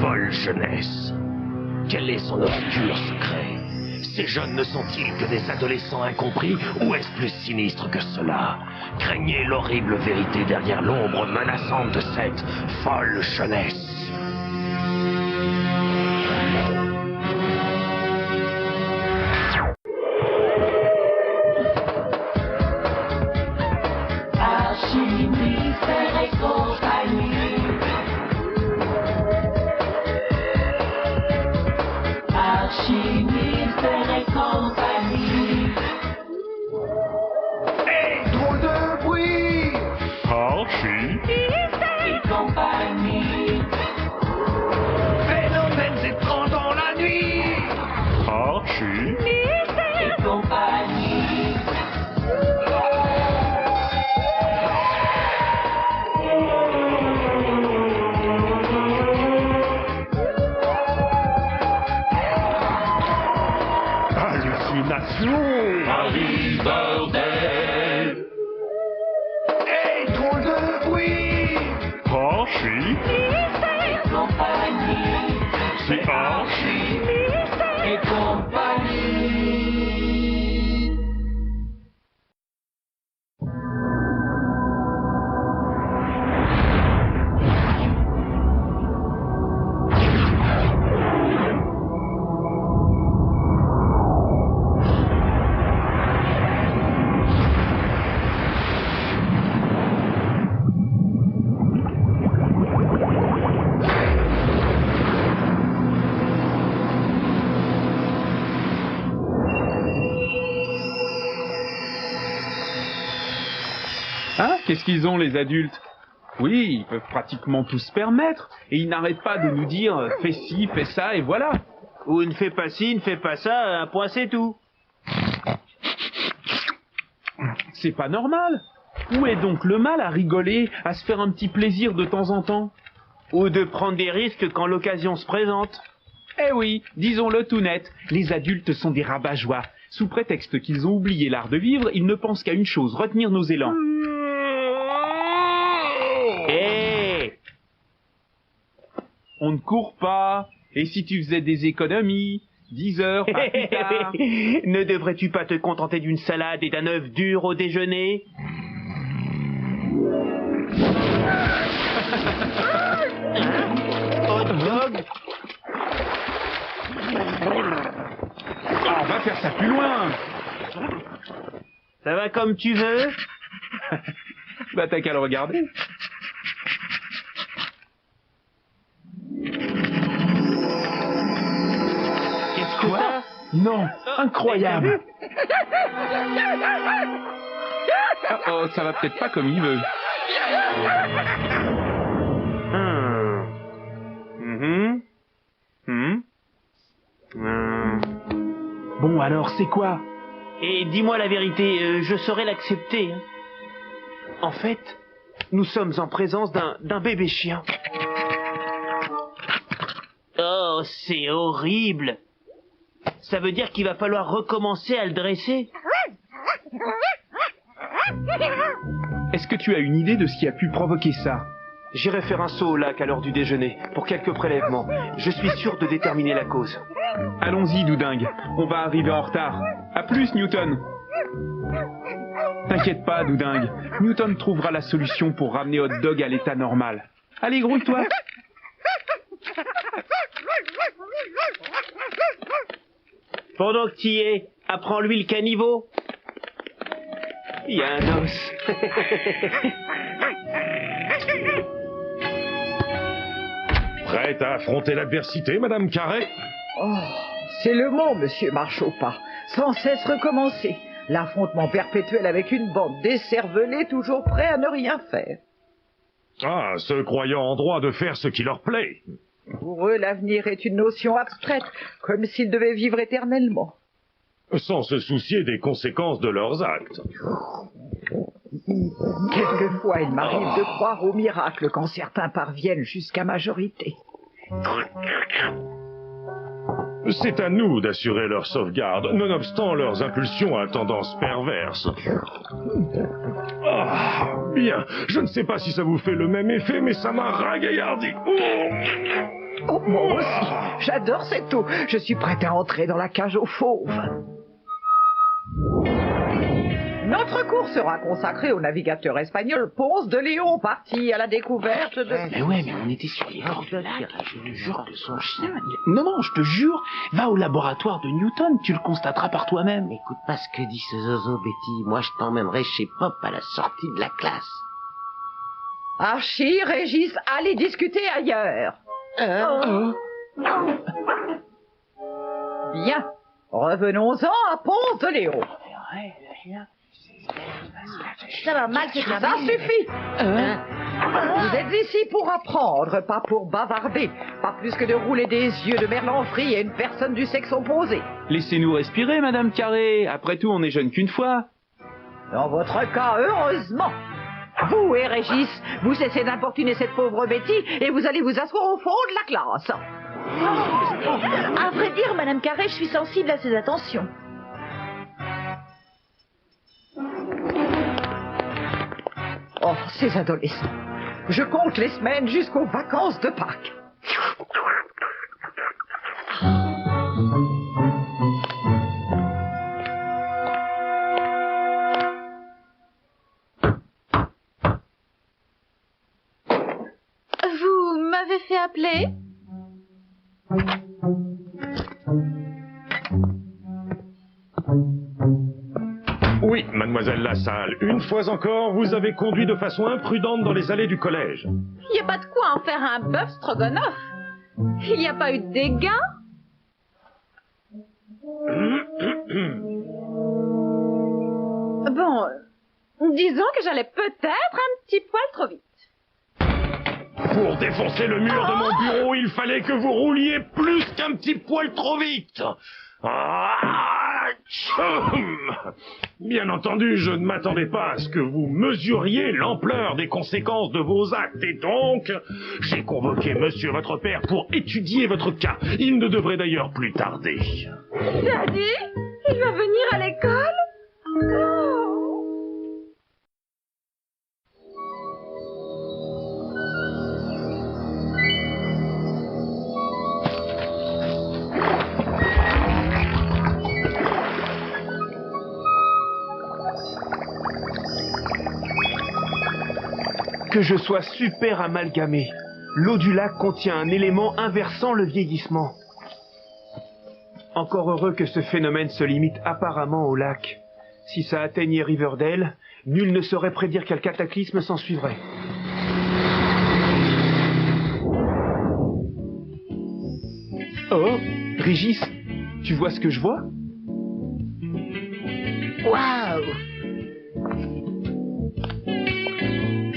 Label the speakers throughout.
Speaker 1: folle jeunesse. Quel est son obscur secret? Ces jeunes ne sont-ils que des adolescents incompris, ou est-ce plus sinistre que cela? Craignez l'horrible vérité derrière l'ombre menaçante de cette folle jeunesse.
Speaker 2: Phénomènes étranges dans la nuit.
Speaker 3: Archie
Speaker 2: Et compagnie.
Speaker 3: Hallucination.
Speaker 2: Paris bordel. Hey, drôle de bruit.
Speaker 3: Archie
Speaker 2: Et compagnie.
Speaker 3: C'est Archie
Speaker 2: Et compagnie.
Speaker 4: Hein? Qu'est-ce qu'ils ont, les adultes? Oui, ils peuvent pratiquement tout se permettre, et ils n'arrêtent pas de nous dire « fais ci, fais ça, et voilà ».
Speaker 5: Ou ne fais pas ci, ne fais pas ça, un point c'est tout.
Speaker 4: C'est pas normal. Où est donc le mal à rigoler, à se faire un petit plaisir de temps en temps?
Speaker 5: Ou de prendre des risques quand l'occasion se présente.
Speaker 4: Eh oui, disons-le tout net, les adultes sont des rabat-joie. Sous prétexte qu'ils ont oublié l'art de vivre, ils ne pensent qu'à une chose, retenir nos élans.
Speaker 5: Hé
Speaker 4: On ne court pas. Et si tu faisais des économies, 10 heures, pas plus tard.
Speaker 5: Ne devrais-tu pas te contenter d'une salade et d'un œuf dur au déjeuner? Hot dog?
Speaker 4: Ah, on va faire ça plus loin.
Speaker 5: Ça va comme tu veux?
Speaker 4: Bah t'as qu'à le regarder.
Speaker 5: Qu'est-ce que
Speaker 4: Quoi? Non, incroyable. Oh, ça va peut-être pas comme il veut. Bon alors, c'est quoi?
Speaker 5: Et dis-moi la vérité, je saurais l'accepter. Hein. En fait, nous sommes en présence d'un bébé chien. Oh, c'est horrible. Ça veut dire qu'il va falloir recommencer à le dresser.
Speaker 4: Est-ce que tu as une idée de ce qui a pu provoquer ça?
Speaker 5: J'irai faire un saut au lac à l'heure du déjeuner, pour quelques prélèvements. Je suis sûr de déterminer la cause.
Speaker 4: Allons-y, Doudingue. On va arriver en retard. À plus, Newton. T'inquiète pas, Doudingue. Newton trouvera la solution pour ramener Hot Dog à l'état normal. Allez, grouille-toi.
Speaker 5: Pendant que t'y es, apprends-lui le caniveau. Il y a un os.
Speaker 3: Prête à affronter l'adversité, Madame Carré?
Speaker 6: Oh, c'est le mot, monsieur marche au pas. Sans cesse recommencer. L'affrontement perpétuel avec une bande décervelée, toujours prêt à ne rien faire.
Speaker 3: Ah, se croyant en droit de faire ce qui leur plaît.
Speaker 6: Pour eux, l'avenir est une notion abstraite, comme s'ils devaient vivre éternellement.
Speaker 3: Sans se soucier des conséquences de leurs actes.
Speaker 6: Quelquefois, il m'arrive de croire au miracle quand certains parviennent jusqu'à majorité.
Speaker 3: C'est à nous d'assurer leur sauvegarde, nonobstant leurs impulsions à tendance perverse. Ah, bien. Je ne sais pas si ça vous fait le même effet, mais ça m'a ragaillardi.
Speaker 6: Oh, moi aussi, j'adore cette eau. Je suis prête à entrer dans la cage aux fauves. Notre cours sera consacré au navigateur espagnol Ponce de Léon, parti à la découverte de...
Speaker 5: Mais ouais, mais on était sur les bords du lac. Je te jure que son chien... Non, je te jure, va au laboratoire de Newton, tu le constateras par toi-même.
Speaker 7: Écoute pas ce que dit ce zozo, Betty. Moi, je t'emmènerai chez Pop à la sortie de la classe.
Speaker 6: Archie, Régis, allez discuter ailleurs. Bien, revenons-en à Ponce de Léon.
Speaker 8: Ça va mal, c'est
Speaker 6: Ça suffit. Vous êtes ici pour apprendre, pas pour bavarder. Pas plus que de rouler des yeux de merlangerie à une personne du sexe opposé.
Speaker 4: Laissez-nous respirer, Madame Carré. Après tout, on n'est jeune qu'une fois.
Speaker 6: Dans votre cas, heureusement. Vous et Régis, vous cessez d'importuner cette pauvre Betty et vous allez vous asseoir au fond de la classe.
Speaker 8: À vrai dire, Madame Carré, je suis sensible à ses attentions.
Speaker 6: Oh, ces adolescents. Je compte les semaines jusqu'aux vacances de Pâques.
Speaker 8: Vous m'avez fait appeler?
Speaker 3: Oui, mademoiselle Lassalle, une fois encore, vous avez conduit de façon imprudente dans les allées du collège.
Speaker 8: Il n'y a pas de quoi en faire un bœuf stroganoff. Il n'y a pas eu de dégâts? Bon, disons que j'allais peut-être un petit poil trop vite.
Speaker 3: Pour défoncer le mur de mon bureau, il fallait que vous rouliez plus qu'un petit poil trop vite. Ah, tchoum. Bien entendu, je ne m'attendais pas à ce que vous mesuriez l'ampleur des conséquences de vos actes, et donc, j'ai convoqué monsieur votre père pour étudier votre cas. Il ne devrait d'ailleurs plus tarder.
Speaker 8: Daddy, il va venir à l'école? Oh.
Speaker 5: Que je sois super amalgamé. L'eau du lac contient un élément inversant le vieillissement. Encore heureux que ce phénomène se limite apparemment au lac. Si ça atteignait Riverdale, nul ne saurait prédire quel cataclysme s'en suivrait. Oh, Régis, tu vois ce que je vois?
Speaker 7: Waouh!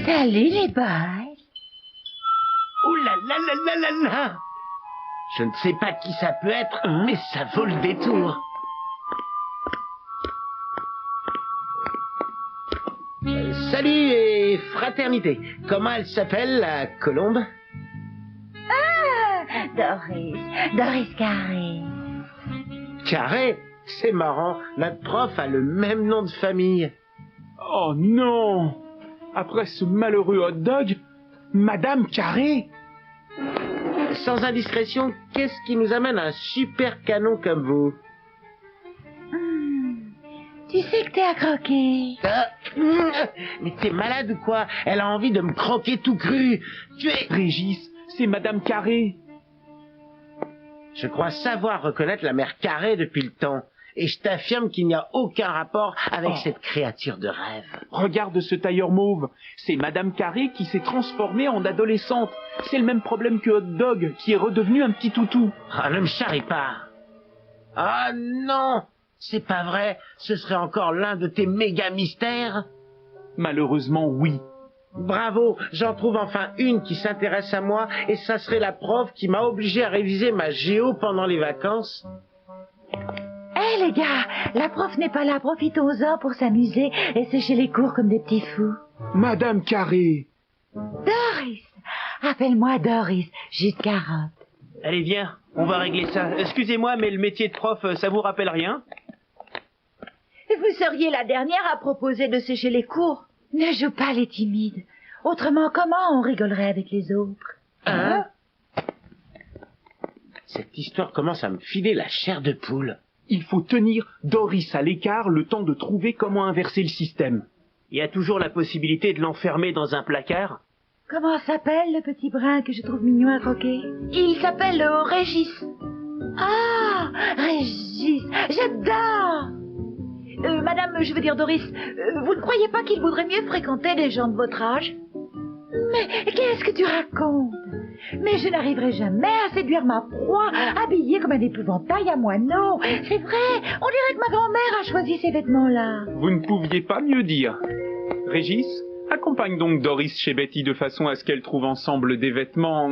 Speaker 8: Salut les boys.
Speaker 7: Ouh là là là là là là! Je ne sais pas qui ça peut être, mais ça vaut le détour. Salut et fraternité. Comment elle s'appelle, la colombe?
Speaker 8: Ah, Doris Carré.
Speaker 7: Carré? C'est marrant, notre prof a le même nom de famille.
Speaker 4: Oh non! Après ce malheureux hot dog, Madame Carré?
Speaker 7: Sans indiscrétion, qu'est-ce qui nous amène à un super canon comme vous?
Speaker 8: Tu sais que t'es à croquer.
Speaker 7: Mais t'es malade ou quoi? Elle a envie de me croquer tout cru. Tu es...
Speaker 4: Régis, c'est Madame Carré.
Speaker 7: Je crois savoir reconnaître la mère Carré depuis le temps. Et je t'affirme qu'il n'y a aucun rapport avec cette créature de rêve.
Speaker 4: Regarde ce tailleur mauve. C'est Madame Carré qui s'est transformée en adolescente. C'est le même problème que Hot Dog, qui est redevenu un petit toutou.
Speaker 7: Ah, ne me charrie pas. Ah non, c'est pas vrai. Ce serait encore l'un de tes méga mystères.
Speaker 4: Malheureusement, oui.
Speaker 7: Bravo, j'en trouve enfin une qui s'intéresse à moi, et ça serait la prof qui m'a obligé à réviser ma géo pendant les vacances.
Speaker 8: Hé les gars, la prof n'est pas là, profitons-en pour s'amuser et sécher les cours comme des petits fous.
Speaker 4: Madame Carré.
Speaker 8: Doris, appelle-moi Doris, jus de carotte.
Speaker 5: Allez, viens, on va régler ça. Excusez-moi, mais le métier de prof, ça vous rappelle rien?
Speaker 8: Vous seriez la dernière à proposer de sécher les cours. Ne joue pas les timides. Autrement, comment on rigolerait avec les autres?
Speaker 7: Hein? Cette histoire commence à me filer la chair de poule.
Speaker 5: Il faut tenir Doris à l'écart le temps de trouver comment inverser le système. Il y a toujours la possibilité de l'enfermer dans un placard.
Speaker 8: Comment s'appelle le petit brin que je trouve mignon à croquer? Il s'appelle Régis. Ah, Régis, j'adore. Madame, je veux dire Doris, vous ne croyez pas qu'il vaudrait mieux fréquenter des gens de votre âge? Mais qu'est-ce que tu racontes? Mais je n'arriverai jamais à séduire ma proie, habillée comme un épouvantail à moineau. C'est vrai, on dirait que ma grand-mère a choisi ces vêtements-là.
Speaker 4: Vous ne pouviez pas mieux dire. Régis, accompagne donc Doris chez Betty de façon à ce qu'elles trouvent ensemble des vêtements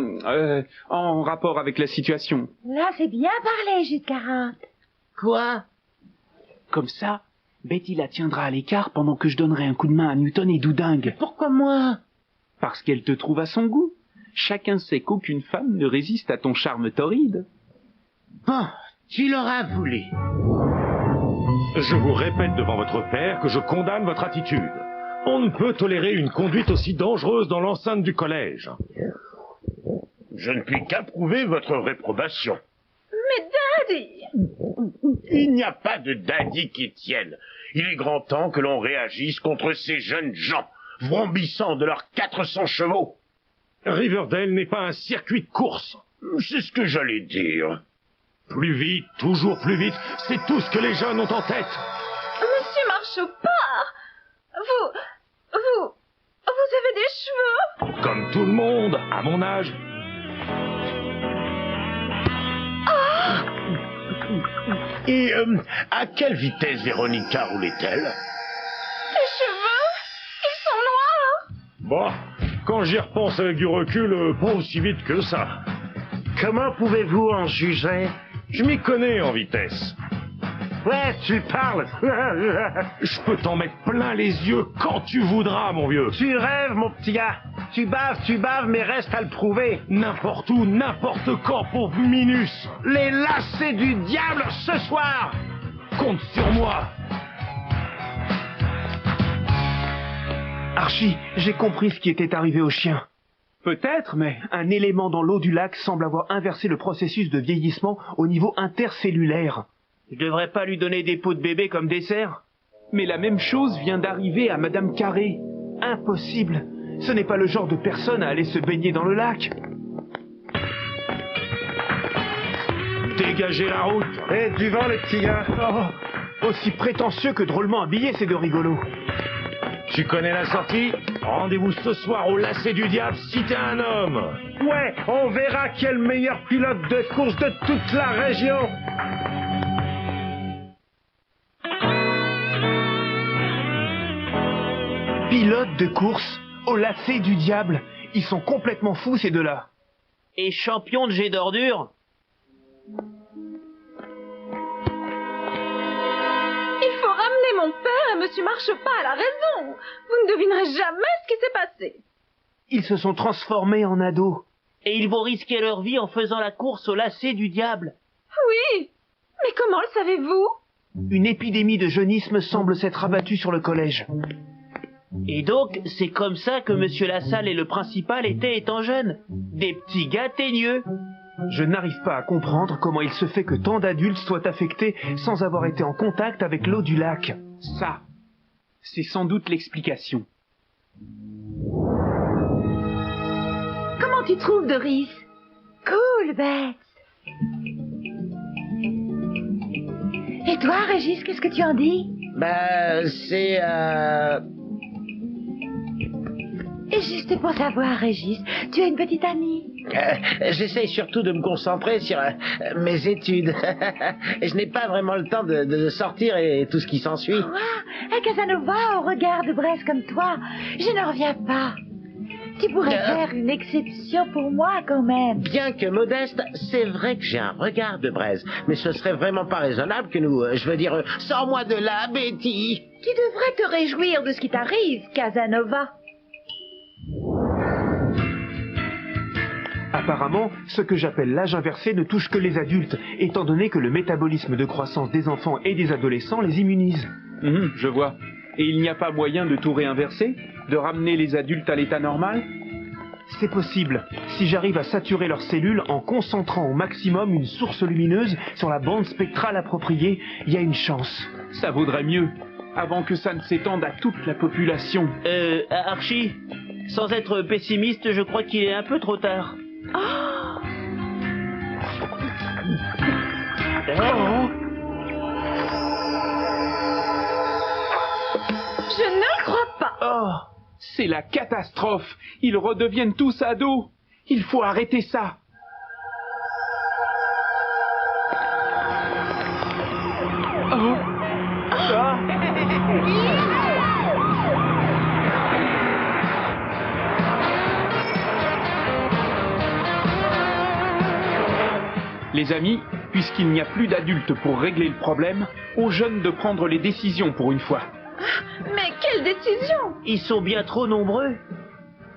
Speaker 4: en rapport avec la situation.
Speaker 8: Là, c'est bien parlé, Jus de carotte.
Speaker 7: Quoi?
Speaker 5: Comme ça, Betty la tiendra à l'écart pendant que je donnerai un coup de main à Newton et Doudingue.
Speaker 7: Pourquoi moi?
Speaker 4: Parce qu'elle te trouve à son goût. Chacun sait qu'aucune femme ne résiste à ton charme torride.
Speaker 7: Bon, tu l'auras voulu.
Speaker 3: Je vous répète devant votre père que je condamne votre attitude. On ne peut tolérer une conduite aussi dangereuse dans l'enceinte du collège.
Speaker 1: Je ne puis qu'approuver votre réprobation.
Speaker 8: Mais Daddy!
Speaker 1: Il n'y a pas de daddy qui tienne. Il est grand temps que l'on réagisse contre ces jeunes gens, vrombissant de leurs 400 chevaux.
Speaker 3: Riverdale n'est pas un circuit de course.
Speaker 1: C'est ce que j'allais dire.
Speaker 3: Plus vite, toujours plus vite, c'est tout ce que les jeunes ont en tête.
Speaker 8: Monsieur Marchopard, vous avez des cheveux?
Speaker 3: Comme tout le monde, à mon âge.
Speaker 1: Et à quelle vitesse Véronica roulait-elle?
Speaker 8: Les cheveux, ils sont noirs.
Speaker 3: Bon, quand j'y repense avec du recul, pas aussi vite que ça.
Speaker 7: Comment pouvez-vous en juger?
Speaker 3: Je m'y connais en vitesse.
Speaker 7: Ouais, tu parles.
Speaker 3: Je peux t'en mettre plein les yeux quand tu voudras, mon vieux.
Speaker 7: Tu rêves, mon petit gars. Tu baves, mais reste à le prouver.
Speaker 3: N'importe où, n'importe quand, pauvre Minus.
Speaker 7: Les lacets du diable ce soir.
Speaker 3: Compte sur moi.
Speaker 5: Archie, j'ai compris ce qui était arrivé au chien. Peut-être, mais un élément dans l'eau du lac semble avoir inversé le processus de vieillissement au niveau intercellulaire. Je devrais pas lui donner des pots de bébé comme dessert? Mais la même chose vient d'arriver à Madame Carré. Impossible. Ce n'est pas le genre de personne à aller se baigner dans le lac.
Speaker 3: Dégagez la route.
Speaker 7: Et du vent, les petits gars.
Speaker 5: Oh, aussi prétentieux que drôlement habillés, ces deux rigolos.
Speaker 3: Tu connais la sortie? Rendez-vous ce soir au lacet du diable si t'es un homme.
Speaker 7: Ouais, on verra qui est le meilleur pilote de course de toute la région.
Speaker 5: Pilote de course au lacet du diable. Ils sont complètement fous, ces deux-là. Et champion de jet d'ordures?
Speaker 9: Il faut ramener mon père et Monsieur Marchopard à la raison. Vous ne devinerez jamais ce qui s'est passé.
Speaker 5: Ils se sont transformés en ados. Et ils vont risquer leur vie en faisant la course au lacet du diable.
Speaker 9: Oui, mais comment le savez-vous?
Speaker 5: Une épidémie de jeunisme semble s'être abattue sur le collège. Et donc, c'est comme ça que Monsieur Lassalle et le principal étaient étant jeunes. Des petits gars teigneux. Je n'arrive pas à comprendre comment il se fait que tant d'adultes soient affectés sans avoir été en contact avec l'eau du lac. Ça, c'est sans doute l'explication.
Speaker 8: Comment tu trouves, Doris? Cool, bête. Et toi, Régis, qu'est-ce que tu en dis?
Speaker 7: C'est
Speaker 8: Et juste pour savoir, Régis, tu as une petite amie?
Speaker 7: J'essaye surtout de me concentrer sur mes études. Et je n'ai pas vraiment le temps de sortir et tout ce qui s'ensuit.
Speaker 8: Quoi? Un Casanova au regard de Brest comme toi? Je n'en reviens pas. Tu pourrais faire une exception pour moi quand même.
Speaker 7: Bien que modeste, c'est vrai que j'ai un regard de braise. Mais ce serait vraiment pas raisonnable que nous... je veux dire, sors-moi de là, Betty.
Speaker 8: Tu devrais te réjouir de ce qui t'arrive, Casanova.
Speaker 5: Apparemment, ce que j'appelle l'âge inversé ne touche que les adultes, étant donné que le métabolisme de croissance des enfants et des adolescents les immunise.
Speaker 4: Je vois. Et il n'y a pas moyen de tout réinverser? De ramener les adultes à l'état normal?
Speaker 5: C'est possible, si j'arrive à saturer leurs cellules en concentrant au maximum une source lumineuse sur la bande spectrale appropriée, il y a une chance.
Speaker 4: Ça vaudrait mieux, avant que ça ne s'étende à toute la population.
Speaker 5: Archie, sans être pessimiste, je crois qu'il est un peu trop tard.
Speaker 9: Oh, je ne le crois pas.
Speaker 4: Oh, c'est la catastrophe. Ils redeviennent tous ados. Il faut arrêter ça. Oh. Ah. Les amis, puisqu'il n'y a plus d'adultes pour régler le problème, aux jeunes de prendre les décisions pour une fois.
Speaker 9: Mais quelle décision!
Speaker 5: Ils sont bien trop nombreux.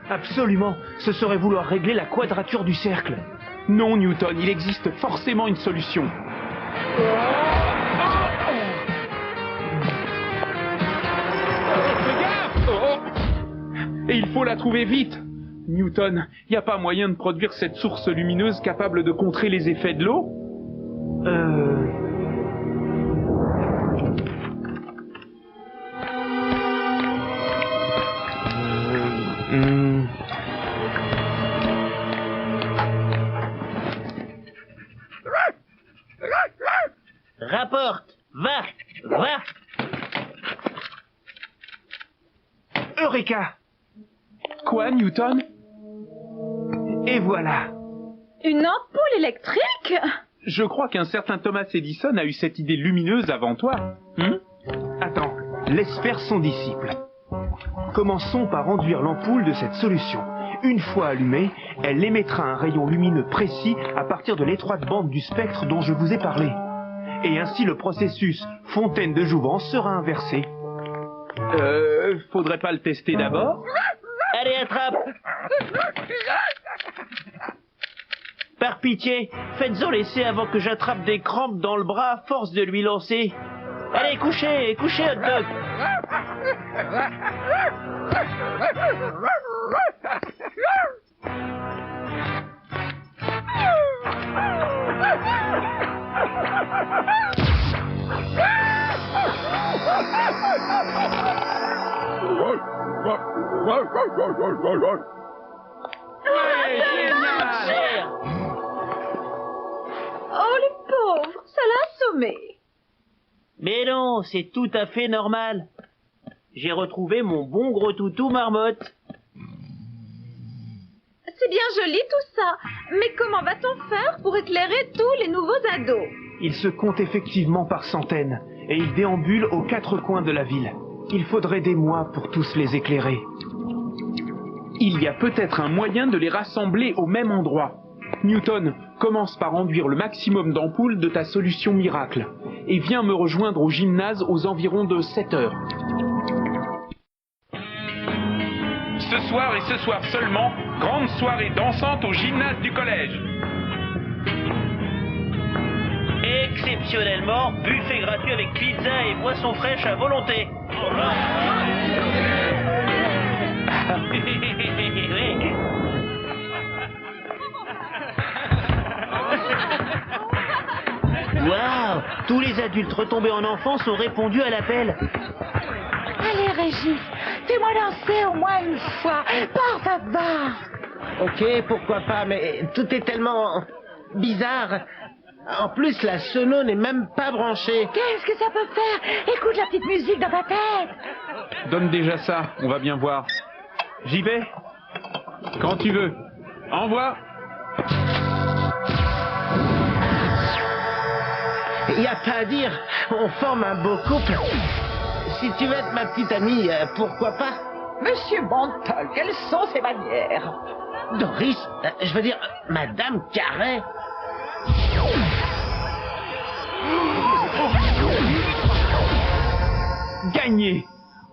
Speaker 5: Absolument, ce serait vouloir régler la quadrature du cercle.
Speaker 4: Non, Newton, il existe forcément une solution. Et il faut la trouver vite. Newton, il n'y a pas moyen de produire cette source lumineuse capable de contrer les effets de l'eau?
Speaker 5: Rapporte, va. Eureka!
Speaker 4: Quoi, Newton?
Speaker 5: Et voilà.
Speaker 9: Une ampoule électrique?
Speaker 4: Je crois qu'un certain Thomas Edison a eu cette idée lumineuse avant toi.
Speaker 5: Attends, laisse faire son disciple. Commençons par enduire l'ampoule de cette solution. Une fois allumée, elle émettra un rayon lumineux précis à partir de l'étroite bande du spectre dont je vous ai parlé. Et ainsi le processus fontaine de jouvence sera inversé.
Speaker 4: Faudrait pas le tester d'abord?
Speaker 5: Allez, attrape! Par pitié, faites-en laisser avant que j'attrape des crampes dans le bras à force de lui lancer. Allez, couchez, hot dog!
Speaker 9: Oh, le pauvre, ça l'a assommé.
Speaker 5: Mais non, c'est tout à fait normal. J'ai retrouvé mon bon gros toutou marmotte.
Speaker 9: C'est bien joli tout ça, mais comment va-t-on faire pour éclairer tous les nouveaux ados?
Speaker 5: Ils se comptent effectivement par centaines, et ils déambulent aux quatre coins de la ville. Il faudrait des mois pour tous les éclairer.
Speaker 4: Il y a peut-être un moyen de les rassembler au même endroit. Newton, commence par enduire le maximum d'ampoules de ta solution miracle, et viens me rejoindre au gymnase aux environs de 7 heures. Ce soir et ce soir seulement, grande soirée dansante au gymnase du collège.
Speaker 5: Exceptionnellement, buffet gratuit avec pizza et boisson fraîche à volonté. Waouh! Tous les adultes retombés en enfance ont répondu à l'appel.
Speaker 8: Allez, Régis, fais-moi danser au moins une fois, par favor.
Speaker 7: Ok, pourquoi pas, mais tout est tellement bizarre. En plus, la sono n'est même pas branchée.
Speaker 8: Qu'est-ce que ça peut faire? Écoute la petite musique dans ta tête.
Speaker 4: Donne déjà ça, on va bien voir. J'y vais? Quand tu veux. Envoie!
Speaker 7: Y a pas à dire, on forme un beau couple. Si tu veux être ma petite amie, pourquoi pas?
Speaker 6: Monsieur Montal, quelles sont ces manières?
Speaker 7: Doris, je veux dire, Madame Carré.
Speaker 4: Gagné!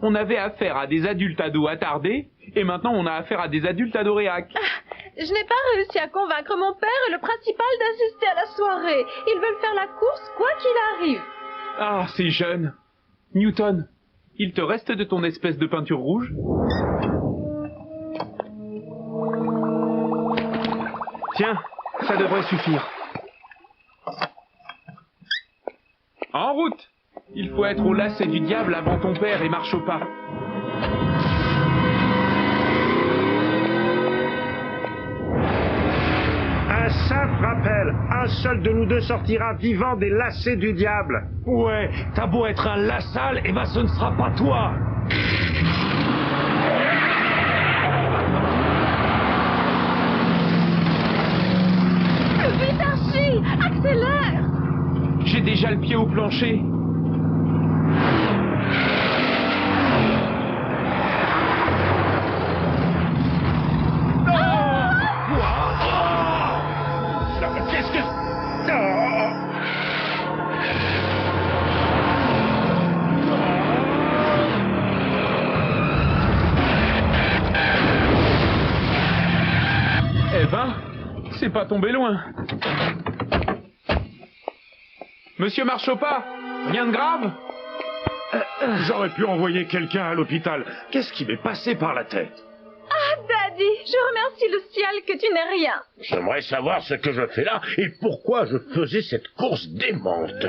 Speaker 4: On avait affaire à des adultes ados attardés, et maintenant on a affaire à des adultes adoréaques.
Speaker 9: Je n'ai pas réussi à convaincre mon père et le principal d'assister à la soirée. Ils veulent faire la course quoi qu'il arrive.
Speaker 4: Ah, c'est jeune. Newton, il te reste de ton espèce de peinture rouge? Tiens, ça devrait suffire. En route! Il faut être au lacet du diable avant ton père et marche au pas.
Speaker 3: Un simple rappel, un seul de nous deux sortira vivant des lacets du diable.
Speaker 1: Ouais, t'as beau être un Lasalle, et ben ce ne sera pas toi.
Speaker 9: Vite, Archie! Accélère!
Speaker 4: J'ai déjà le pied au plancher.
Speaker 3: Qu'est-ce que...
Speaker 4: Eh ben, c'est pas tombé loin. Monsieur Marchopa, rien de grave?
Speaker 3: J'aurais pu envoyer quelqu'un à l'hôpital. Qu'est-ce qui m'est passé par la tête?
Speaker 9: Ah, Daddy, je remercie le ciel que tu n'es rien.
Speaker 1: J'aimerais savoir ce que je fais là et pourquoi je faisais cette course démente.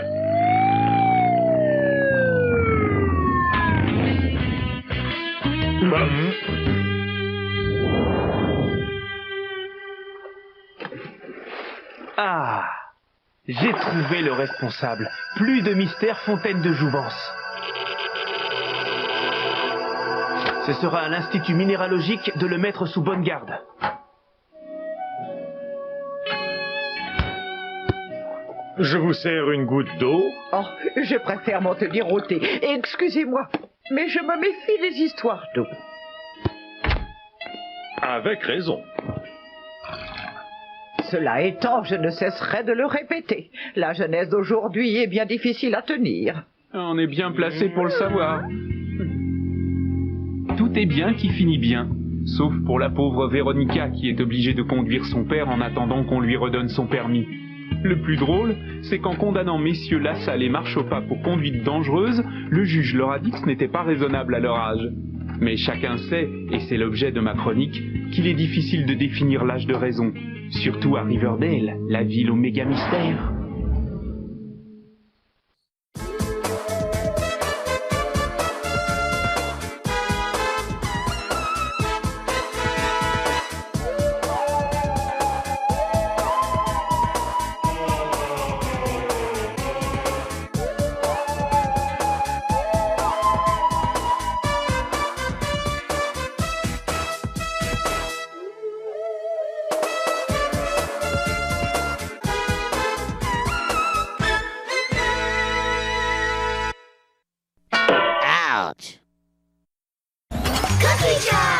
Speaker 5: Ah, j'ai trouvé le responsable. Plus de mystère, fontaine de jouvence. Ce sera à l'Institut minéralogique de le mettre sous bonne garde.
Speaker 3: Je vous sers une goutte d'eau.
Speaker 6: Oh, je préfère m'en tenir au thé. Excusez-moi, mais je me méfie des histoires d'eau.
Speaker 3: Avec raison.
Speaker 6: Cela étant, je ne cesserai de le répéter. La jeunesse d'aujourd'hui est bien difficile à tenir.
Speaker 4: On est bien placé pour le savoir. Tout est bien qui finit bien, sauf pour la pauvre Véronica qui est obligée de conduire son père en attendant qu'on lui redonne son permis. Le plus drôle, c'est qu'en condamnant messieurs Lasalle et Marchopa pour conduite dangereuse, le juge leur a dit que ce n'était pas raisonnable à leur âge. Mais chacun sait, et c'est l'objet de ma chronique, qu'il est difficile de définir l'âge de raison, surtout à Riverdale, la ville au méga mystère.
Speaker 2: Cookie Jar!